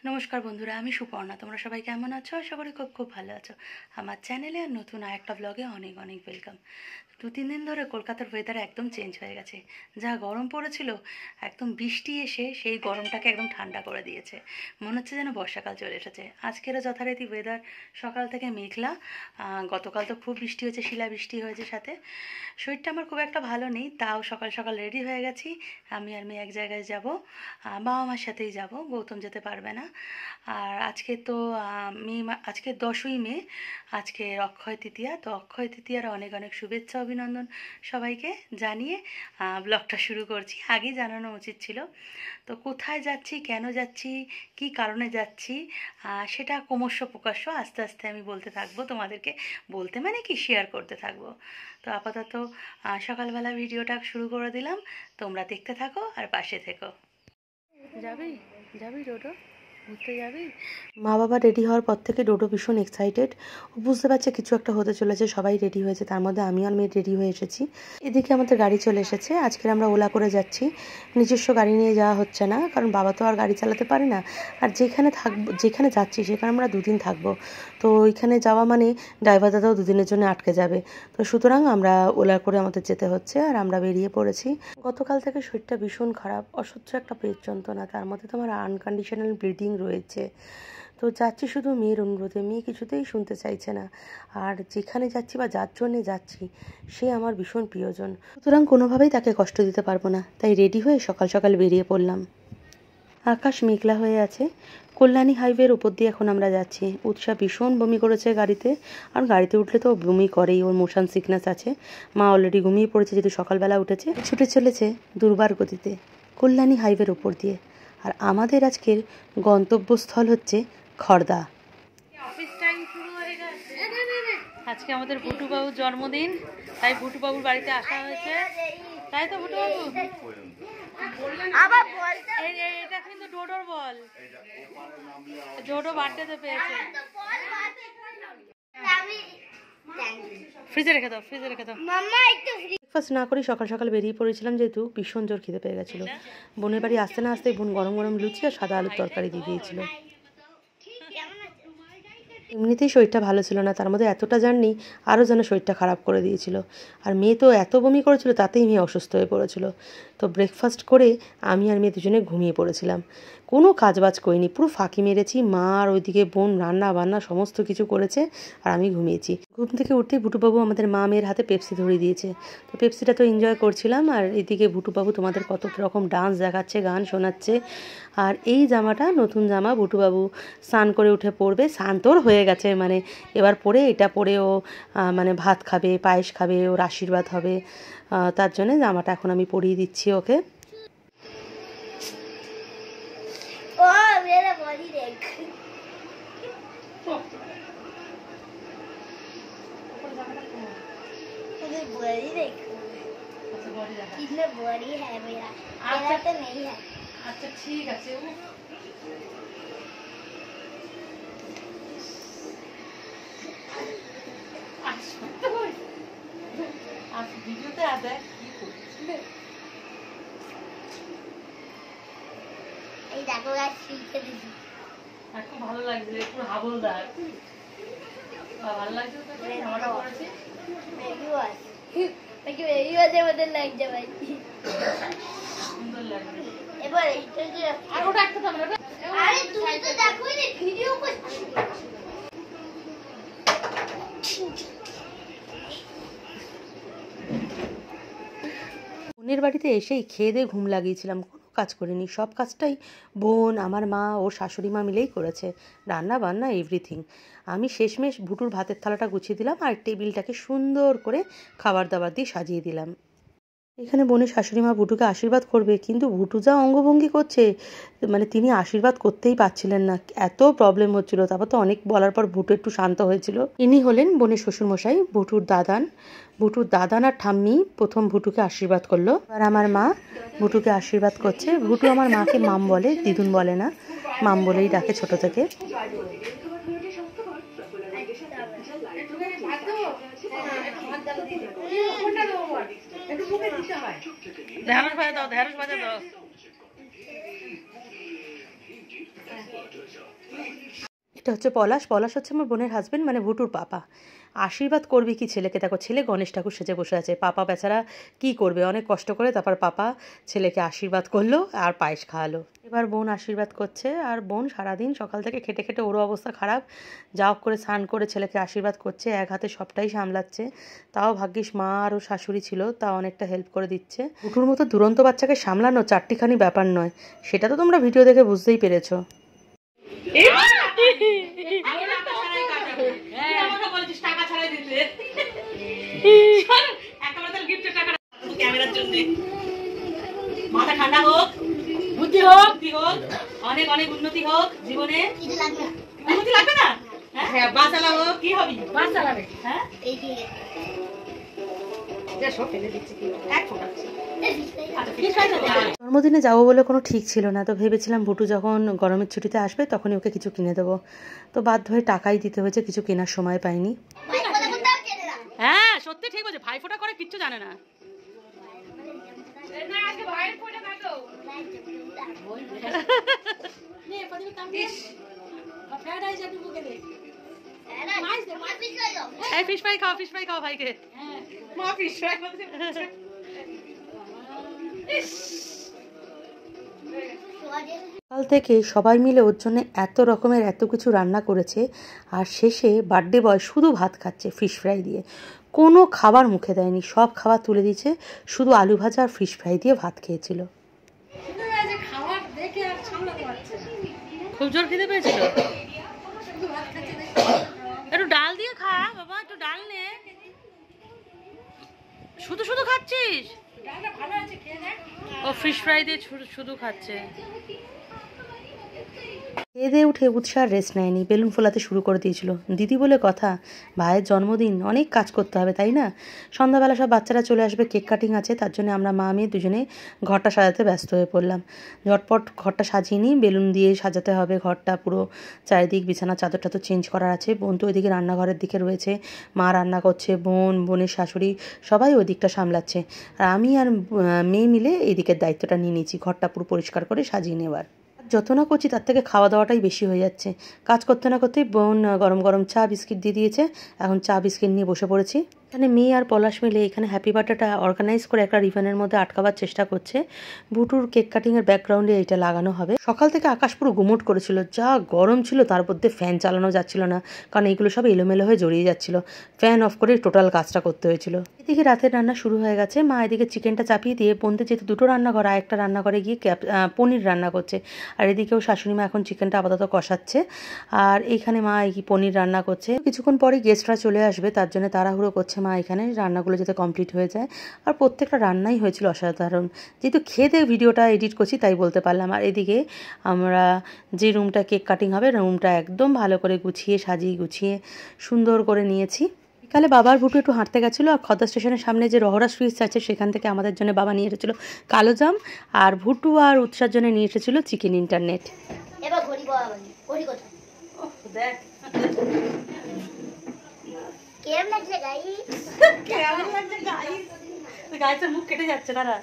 নমস্কার বন্ধুরা, আমি সুপর্ণা। তোমরা সবাই কেমন আছো? আশা করি খুব খুব ভালো আছো। আমার চ্যানেলে আর নতুন আরেকটা ব্লগে অনেক অনেক ওয়েলকাম। 2-3 দিন ধরে কলকাতার ওয়েদার একদম চেঞ্জ হয়ে গেছে। যা গরম পড়েছিল, একদম বৃষ্টি এসে সেই গরমটাকে একদম ঠান্ডা করে দিয়েছে। মনে হচ্ছে যেন বর্ষাকাল চলে এসেছে। আজকেরও যথারীতি ওয়েদার সকাল থেকে মেঘলা। গতকাল তো খুব বৃষ্টি হয়েছে, শিলাবৃষ্টি হয়েছে সাথে। শরীরটা আমার খুব একটা ভালো নেই, তাও সকাল সকাল রেডি হয়ে গেছি। আমি আর মেয়ে এক জায়গায় যাব, বাবা মার সাথেই যাব, গৌতম যেতে পারবে না। আর আজকে তো আজকে 10ই মে, আজকে অক্ষয় তৃতীয়া। তো অক্ষয় তৃতীয়ার অনেক অনেক শুভেচ্ছা অভিনন্দন সবাইকে জানিয়ে ব্লগটা শুরু করছি। আগেই জানানো উচিত ছিল। তো কোথায় যাচ্ছি, কেন যাচ্ছি, কি কারণে যাচ্ছি, সেটা ক্রমশ প্রকাশ্য আস্তে আস্তে আমি বলতে থাকবো তোমাদেরকে। বলতে মানে কি, শেয়ার করতে থাকবো। তো আপাতত সকালবেলা ভিডিওটা শুরু করে দিলাম। তোমরা দেখতে থাকো আর পাশে থেকো। যাবি যাবি ডোডো, ঘুরতে যাবি? মা বাবা রেডি হওয়ার পর থেকে ডোডো ভীষণ এক্সাইটেড। ও বুঝতে পারছে কিছু একটা হতে চলেছে, সবাই রেডি হয়েছে, তার মধ্যে আমি আর মেয়ে রেডি হয়ে এসেছি। এদিকে আমাদের গাড়ি চলে এসেছে। আজকে আমরা ওলা করে যাচ্ছি, নিজস্ব গাড়ি নিয়ে যাওয়া হচ্ছে না, কারণ বাবা তো আর গাড়ি চালাতে পারে না। আর যেখানে যাচ্ছি সেখানে আমরা 2 দিন থাকবো। তো ওইখানে যাওয়া মানে ড্রাইভার দাদাও 2 দিনের জন্য আটকে যাবে। তো সুতরাং আমরা ওলা করে আমাদের যেতে হচ্ছে, আর আমরা বেরিয়ে পড়েছি। গতকাল থেকে শরীরটা ভীষণ খারাপ, অসহ্য একটা পেট যন্ত্রণা, তার মধ্যে তো আমার আনকন্ডিশনাল ব্লিডিং রয়েছে। তো যাচ্ছি শুধু মেয়ের অনুরোধে, মেয়ে কিছুতেই শুনতে চাইছে না। আর যেখানে যাচ্ছি বা যার জন্যে যাচ্ছি সে আমার ভীষণ প্রিয়জন, সুতরাং কোনোভাবেই তাকে কষ্ট দিতে পারবো না। তাই রেডি হয়ে সকাল সকাল বেরিয়ে পড়লাম। আকাশ মেঘলা হয়ে আছে। কল্যাণী হাইওয়ের উপর দিয়ে এখন আমরা যাচ্ছি। উৎসা ভীষণ বমি করেছে গাড়িতে, আর গাড়িতে উঠলে তো বমি করেই, ওর মোশন সিকনেস আছে। মা অলরেডি ঘুমিয়ে পড়েছে, যেহেতু সকালবেলা উঠেছে। ছুটে চলেছে দুর্বার গতিতে কল্যাণী হাইওয়ের উপর দিয়ে। আর আমাদের আজকের গন্তব্যস্থল হচ্ছে খড়দা। অফিস টাইম শুরু হয়ে গেছে। আজকে আমাদের ভুটুবাবুর জন্মদিন, তাই ভুটুবাবুর বাড়িতে আসা হয়েছে। তাই তো ভুটুবাবু, আবার বলতে এটা কিন্তু ডোডোর বল, ডোডো বার্থডেতে পেয়েছে। ফ্রিজে রেখে দাও, ফ্রিজে রেখে দাও। ব্রেকফাস্ট না করেই সকাল সকাল বেরিয়ে পড়েছিলাম, যেহেতু ভীষণ জোর খিদে পেয়ে গেছিলো। বোনের বাড়ি আসতে না আসতেই বোন গরম গরম লুচি আর সাদা আলুর তরকারি দিয়ে দিয়েছিল। এমনিতেই শরীরটা ভালো ছিল না, তার মধ্যে এতটা জার্নি আরও যেন শরীরটা খারাপ করে দিয়েছিল। আর মেয়ে তো এত বমি করেছিল, তাতেই মেয়ে অসুস্থ হয়ে পড়েছিল। তো ব্রেকফাস্ট করে আমি আর মেয়ে দুজনে ঘুমিয়ে পড়েছিলাম। কোনো কাজবাজ করিনি, পুরো ফাঁকি মেরেছি। মা আর ওইদিকে বোন রান্না বান্না সমস্ত কিছু করেছে, আর আমি ঘুমিয়েছি। ঘুম থেকে উঠতেই ভুটুবাবু আমাদের মা মেয়ের হাতে পেপসি ধরিয়ে দিয়েছে। তো পেপসিটা তো এনজয় করছিলাম, আর এদিকে ভুটুবাবু তোমাদের কত রকম ডান্স দেখাচ্ছে, গান শোনাচ্ছে। আর এই জামাটা নতুন জামা, ভুটুবাবু স্নান করে উঠে পরবে। স্নান তোর হয়ে গেছে, মানে এবার পরে এটা পরে ও মানে ভাত খাবে, পায়েস খাবে, ওর আশীর্বাদ হবে। তার জন্য জামাটা এখন আমি পরিয়ে দিচ্ছি ওকে। আচ্ছা ঠিক আছে। ভিডিওতে আদা কি করছে, এই দেখো গাছ শিখতে দিদি, খুব ভালো লাগছে, পুরো হাবলদার। ভালো লাগছে তো জামাটা পরেছি, বেবি ওয়াশ নাকি বেবি ওয়াশের মধ্যে লাগছে ভাই, সুন্দর লাগছে। এবার এইটা যে আর ওটা একটা দাও, ওটা আরে তুই তো দেখো রে ভিডিও করছিস। বোনের বাড়িতে এসেই খেয়ে দিয়ে ঘুম লাগিয়েছিলাম, কোনো কাজ করিনি। সব কাজটাই বোন, আমার মা ও শাশুড়ি মা মিলেই করেছে, রান্না বান্না এভরিথিং। আমি শেষমেশ ভুটুর ভাতের থালাটা গুছিয়ে দিলাম, আর টেবিলটাকে সুন্দর করে খাবার দাবার দিয়ে সাজিয়ে দিলাম। এখানে বোনের শাশুড়ি মা ভুটুকে আশীর্বাদ করবে, কিন্তু ভুটু যা অঙ্গভঙ্গি করছে, মানে তিনি আশীর্বাদ করতেই পারছিলেন না, এত প্রবলেম হচ্ছিল। তারপর তো অনেক বলার পর ভুটু একটু শান্ত হয়েছিল। ইনি হলেন বোনের শ্বশুরমশাই, ভুটুর দাদান। ভুটুর দাদান আর ঠাম্মি প্রথম ভুটুকে আশীর্বাদ করলো, আর আমার মা ভুটুকে আশীর্বাদ করছে। ভুটু আমার মাকে মাম বলে, দিদুন বলে না, মাম বলেই ডাকে ছোট থেকে। ঢেঁড়স ভাজা দাও, ঢেঁড়স ভাজা দাও। এটা হচ্ছে পলাশ। পলাশ হচ্ছে আমার বোনের হাজবেন্ড, মানে ভুটুর পাপা। আশীর্বাদ করবে কি ছেলেকে, দেখো ছেলে গণেশ ঠাকুর সেজে বসে আছে, পাপা বেচারা কি করবে, অনেক কষ্ট করে তারপর পাপা ছেলেকে আশীর্বাদ করলো আর পায়েস খাওয়ালো। এবার বোন আশীর্বাদ করছে, আর বোন সারাদিন সকাল থেকে খেটে খেটে ওরও অবস্থা খারাপ, যা হোক করে স্নান করে ছেলেকে আশীর্বাদ করছে, এক হাতে সবটাই সামলাচ্ছে। তাও ভাগ্যিস মা আর ও শাশুড়ি ছিল, তা অনেকটা হেল্প করে দিচ্ছে। ভুটুর মতো দুরন্ত বাচ্চাকে সামলানো চারটিখানি ব্যাপার নয়, সেটা তো তোমরা ভিডিও দেখে বুঝতেই পেরেছো। মাথা ঠান্ডা হোক, বুদ্ধি হোক, অনেক অনেক উন্নতি হোক জীবনে। উন্নতি লাগবে না? হ্যাঁ, বাস চালাবো। কি হবি? বাস চালাবে। হ্যাঁ, জন্মদিনে যাবো বলে কোনো ঠিক ছিল না, তো ভেবেছিলাম ভুটু যখন গরমের ছুটিতে আসবে তখনই ওকে কিছু কিনে দেবো, তো বাধ্য হয়ে টাকাই দিতে হয়েছে, কিছু কেনার সময় পাইনি। হ্যাঁ সত্যি ঠিক বলছে, ভাইফোঁটা করে কিচ্ছু জানে না। ফিশ ফ্রাই খাও, ফিশ ফ্রাই খাও ভাইকে। মা ফিশ ফ্রাই সকাল থেকে সবাই মিলে ওর জন্য এত রকমের এত কিছু রান্না করেছে, আর শেষে বার্থডে বয় শুধু ভাত খাচ্ছে ফিশ ফ্রাই দিয়ে, কোনো খাবার মুখে দেয়নি, সব খাবার তুলে দিয়েছে, শুধু আলু ভাজা আর ফিশ ফ্রাই দিয়ে ভাত খেয়েছিল। খুব জোর খেতে পেয়েছিল। একটু ডাল দিয়ে খা বাবা, একটু ডাল নে। শুধু শুধু খাচ্ছিস? ও ফিশ ফ্রাই দিয়ে শুধু খাচ্ছে। খেয়ে উঠে উৎসাহ রেস্ট নেয়নি, বেলুন ফোলাতে শুরু করে দিয়েছিল। দিদি বলে কথা, ভাইয়ের জন্মদিন, অনেক কাজ করতে হবে তাই না। সন্ধ্যাবেলা সব বাচ্চারা চলে আসবে, কেক কাটিং আছে, তার জন্য আমরা মা মেয়ে দুজনে ঘরটা সাজাতে ব্যস্ত হয়ে পড়লাম। ঝটপট ঘরটা সাজিয়ে নিই, বেলুন দিয়ে সাজাতে হবে ঘরটা পুরো, চারিদিক বিছানা চাদর টাদর চেঞ্জ করার আছে। বোন তো ওইদিকে রান্নাঘরের দিকে রয়েছে, মা রান্না করছে, বোনের শাশুড়ি সবাই ওই দিকটা সামলাচ্ছে, আর আমি আর মেয়ে মিলে এই দিকের দায়িত্বটা নিয়ে নিয়েছি, ঘরটা পুরো পরিষ্কার করে সাজিয়ে নেওয়ার। যত না করছি তার থেকে খাওয়া দাওয়াটাই বেশি হয়ে যাচ্ছে। কাজ করতে না করতেই বোন গরম গরম চা বিস্কিট দিয়ে দিয়েছে, এখন চা বিস্কিট নিয়ে বসে পড়েছি। এখানে মেয়ে আর পলাশ মিলে এখানে হ্যাপি বার্থডেটা অর্গানাইজ করে একটা রিবনের মধ্যে আটকাবার চেষ্টা করছে। ভুটুর কেক কাটিংয়ের ব্যাকগ্রাউন্ডে এটা লাগানো হবে। সকাল থেকে আকাশ পুরো গুমোট করেছিল, যা গরম ছিল, তার মধ্যে ফ্যান চালানো যাচ্ছিল না, কারণ এইগুলো সব এলোমেলো হয়ে জড়িয়ে যাচ্ছিল, ফ্যান অফ করে টোটাল কাজটা করতে হয়েছিল। এদিকে রাতের রান্না শুরু হয়ে গেছে, মা এদিকে চিকেনটা চাপিয়ে দিয়ে বোনদের যেহেতু দুটো রান্নাঘর, আর একটা রান্নাঘরে গিয়ে পনির রান্না করছে, আর এদিকেও শাশুড়ি মা এখন চিকেনটা আপাতত কষাচ্ছে, আর এইখানে মা এই পনির রান্না করছে। কিছুক্ষণ পরে গেস্টরা চলে আসবে, তার জন্য তাড়াহুড়ো করছে মা এখানে রান্নাগুলো যাতে কমপ্লিট হয়ে যায়। আর প্রত্যেকটা রান্নাই হয়েছিল অসাধারণ, যেহেতু খেয়ে দিয়ে ভিডিওটা এডিট করছি তাই বলতে পারলাম। আর এদিকে আমরা যে রুমটা কেক কাটিং হবে, রুমটা একদম ভালো করে গুছিয়ে সাজিয়ে গুছিয়ে সুন্দর করে নিয়েছি। বিকালে বাবার ভুটু একটু হাঁটতে গেছিলো, আর খদ্দর স্টেশনের সামনে যে রহরা সুইটস আছে সেখান থেকে আমাদের জন্য বাবা নিয়ে এসেছিলো কালো জাম, আর ভুটু আর উৎসার জন্য নিয়ে এসেছিলো চিকেন ইন্টারনেট। এবার ঘড়ি ঘড়ি কোথায় দেখ কেমন লাগছে গাইস, কেমন লাগছে গাইস, গাইসের মুখ কেটে যাচ্ছে দাঁড়া।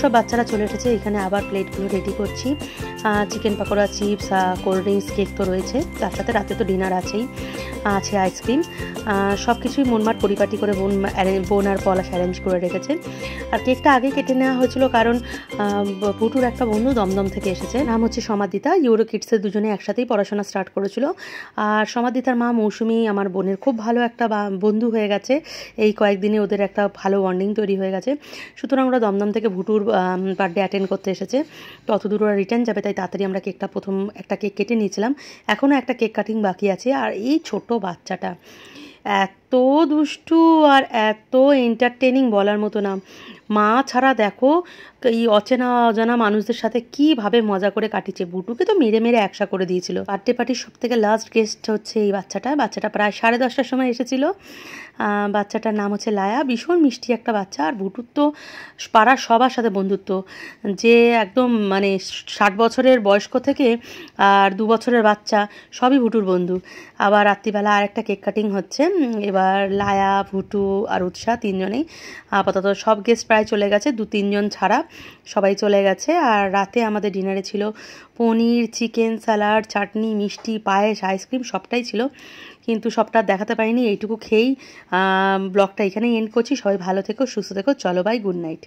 সব বাচ্চারা চলে এসেছে, এখানে আবার প্লেটগুলো রেডি করছি। Chicken pakora, chips, cold drinks, cake তো রয়েছে, তার সাথে রাতে তো ডিনার আছেই, আছে আইসক্রিম। সব কিছুই মনমাট পরিপাটি করে বোন আর পলাশ অ্যারেঞ্জ করে রেখেছে। আর কেকটা আগে কেটে নেওয়া হয়েছিল কারণ পুটুর একটা বন্ধু দমদম থেকে এসেছে, নাম হচ্ছে সমাদিতা। ইউরো কিডসের দুজনে একসাথেই পড়াশোনা স্টার্ট করেছিল। আর সমাদিতার মা মৌসুমি আমার বোনের খুব ভালো একটা বন্ধু হয়ে গেছে, এই কয়েকদিনে ওদের একটা ভালো বন্ডিং তৈরি হয়ে গেছে। সুতরাং ওরা দমদম থেকে ভুটুর বার্থডে অ্যাটেন্ড করতে এসেছে, তো অত দূর ওরা রিটার্ন যাবে, তাই তাড়াতাড়ি আমরা কেকটা প্রথম একটা কেক কেটে নিয়েছিলাম। এখনও একটা কেক কাটিং বাকি আছে। আর এই ছোট বাচ্চাটা এত দুষ্টু আর এত এন্টারটেনিং বলার মতো না। মা ছাড়া দেখো এই অচেনা অজানা মানুষদের সাথে কীভাবে মজা করে কাটিয়েছে। বুটুকে তো মেরে মেরে একসা করে দিয়েছিল। বার্থডে পার্টির সব থেকে লাস্ট গেস্ট হচ্ছে এই বাচ্চাটা প্রায় 10:30টার সময় এসেছিলো। বাচ্চাটার নাম হচ্ছে লায়া, ভীষণ মিষ্টি একটা বাচ্চা। আর বুটুর তো পাড়ার সবার সাথে বন্ধুত্ব, যে একদম মানে 60 বছরের বয়স্ক থেকে আর 2 বছরের বাচ্চা সবই ভুটুর বন্ধু। আবার রাত্রিবেলা আরেকটা কেক কাটিং হচ্ছে। এবার লায়া, ভুটু আর উৎসাহ তিনজনেই, আপাতত সব গেস্ট প্রায় চলে গেছে, 2-3 জন ছাড়া সবাই চলে গেছে। আর রাতে আমাদের ডিনারে ছিল পনির, চিকেন, স্যালাড, চাটনি, মিষ্টি, পায়েস, আইসক্রিম সবটাই ছিল, কিন্তু সবটা দেখাতে পারিনি। এইটুকু খেয়েই ব্লগটা এখানেই এন্ড করছি। সবাই ভালো থেকো, সুস্থ থেকো, চলো বাই, গুড নাইট।